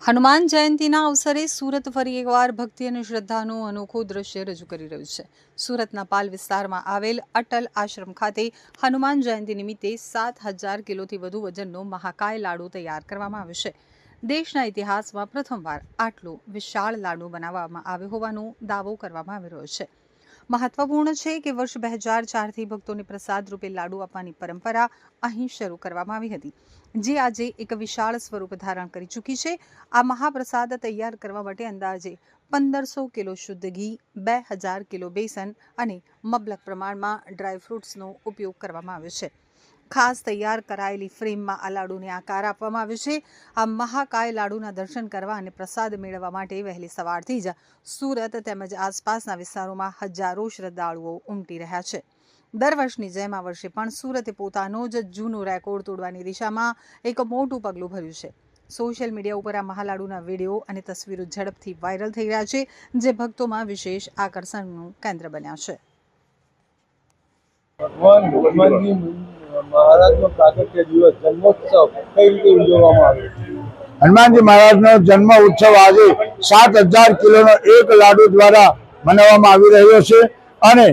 હનુમાન જયંતીના અવસરે સુરત ફરી એકવાર ભક્તિ અને શ્રદ્ધાનું અનોખું દ્રશ્ય રજૂ કરી રહ્યું છે। સુરતના પાલ વિસ્તારમાં આવેલ અટલ આશ્રમ ખાતે હનુમાન જયંતી નિમિત્તે 7,000 કિલોથી વધુ વજનનો મહાકાય લાડુ તૈયાર કરવામાં આવ્યો છે। દેશના ઇતિહાસમાં પ્રથમવાર આટલો વિશાળ લાડુ બનાવવામાં આવ્યો હોવાનો દાવો કરવામાં આવી રહ્યો છે। મહત્વપૂર્ણ છે કે વર્ષ 2004થી ભક્તોને પ્રસાદ રૂપે લાડુ આપવાની પરંપરા અહીં શરૂ કરવામાં આવી હતી, જે આજે એક વિશાળ સ્વરૂપ ધારણ કરી ચૂકી છે। આ મહાપ્રસાદ તૈયાર કરવા માટે અંદાજે 1500 કિલો શુદ્ધ ઘી, 2000 કિલો બેસન અને મબલક પ્રમાણમાં ડ્રાયફ્રૂટ્સનો ઉપયોગ કરવામાં આવ્યો છે। ખાસ તૈયાર કરાયેલી ફ્રેમમાં આ લાડુને આકાર આપવામાં આવ્યો છે। આ મહાકાય લાડુના દર્શન કરવા અને પ્રસાદ મેળવવા માટે વહેલી સવારથી જ સુરત તેમજ આસપાસના વિસ્તારોમાં હજારો શ્રદ્ધાળુઓ ઉમટી રહ્યા છે। દર વર્ષની જેમ આ વર્ષે પણ સુરતે પોતાનો જ જૂનો રેકોર્ડ તોડવાની દિશામાં એક મોટું પગલું ભર્યું છે। સોશિયલ મીડિયા ઉપર આ મહાલાડુના વિડીયો અને તસવીરો ઝડપથી વાયરલ થઈ રહ્યા છે, જે ભક્તોમાં વિશેષ આકર્ષણનું કેન્દ્ર બન્યા છે। ભગવાન હનુમાનજી મહારાજનો પ્રાગટ્ય દિવસ જન્મોત્સવ કઈ રીતે ઉજવવામાં આવે છે? હનુમાનજી મહારાજનો જન્મ ઉત્સવ આજે 7,000 કિલોનો એક લાડુ દ્વારા મનાવવામાં આવી રહ્યો છે અને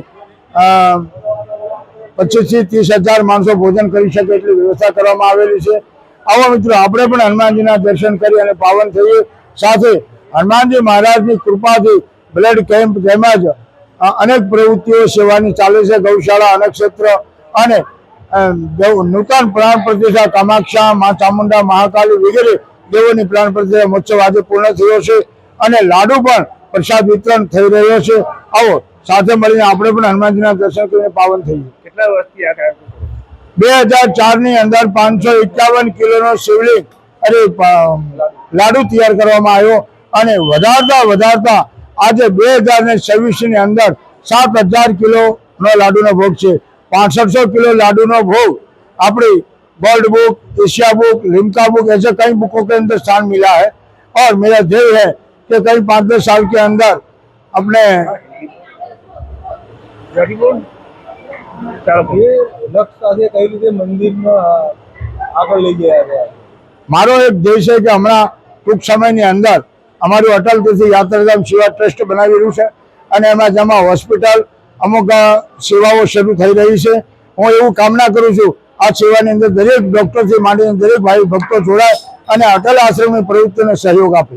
25,000 થી 30,000 માણસો ભોજન કરી શકે એટલી વ્યવસ્થા કરવામાં આવેલી છે। આવો મિત્રો, આપણે પણ હનુમાનજીના દર્શન કરી અને પાવન થઈએ। સાથે હનુમાનજી મહારાજની કૃપાથી બ્લડ કેમ્પ તેમજ અનેક પ્રવૃત્તિઓ સેવાની ચાલે છે। ગૌશાળા, અન્નક્ષેત્ર અને નૂતન પ્રાણ પ્રતિષ્ઠા કામાખ્યા, મા ચામુંડા, મહાકાલી વગેરે દેવોની પ્રાણ પ્રતિષ્ઠા મહોત્સવ આજે પૂર્ણ થયો છે અને લાડુ પણ પ્રસાદ વિતરણ થઈ રહ્યો છે। આવો સાથે મળીને આપણે પણ હનુમાનજીના દર્શન કરીને પાવન થઈએ। કેટલા વર્ષથી આ કાર્ય 2004 ની અંદર 551 કિલોનો શિવલિંગ લાડુ તૈયાર કરવામાં આવ્યો અને વધારતા આજે 2026 ની અંદર 7,000 કિલોનો લાડુનો ભોગ છે। 6500 किलो लाडू नो भोग अपनी world book, Asia book, Limca book ऐसे कई बुकों के अंदर स्थान मिला है और मेरा ध्येय है कि कई 5-10 साल के अंदर अपने लक्ष्य સાથે કઈ રીતે મંદિરમાં આગળ લઈ ગયા છે? મારો એક ધ્યેય છે કે હમણાં ટૂંક સમયની અંદર અમારું અટલ તીર્થ યાત્રાધામ સેવા ટ્રસ્ટ બનાવી રહ્યું છે અને એમાં જેમાં હોસ્પિટલ અમુક સેવાઓ શરૂ થઈ રહી છે। હું એવું કામના કરું છું આ સેવાની અંદર દરેક ડૉક્ટરથી માંડીને દરેક ભાઈ ભક્તો જોડાય અને અટલ આશ્રમની પ્રવૃત્તિને સહયોગ આપે।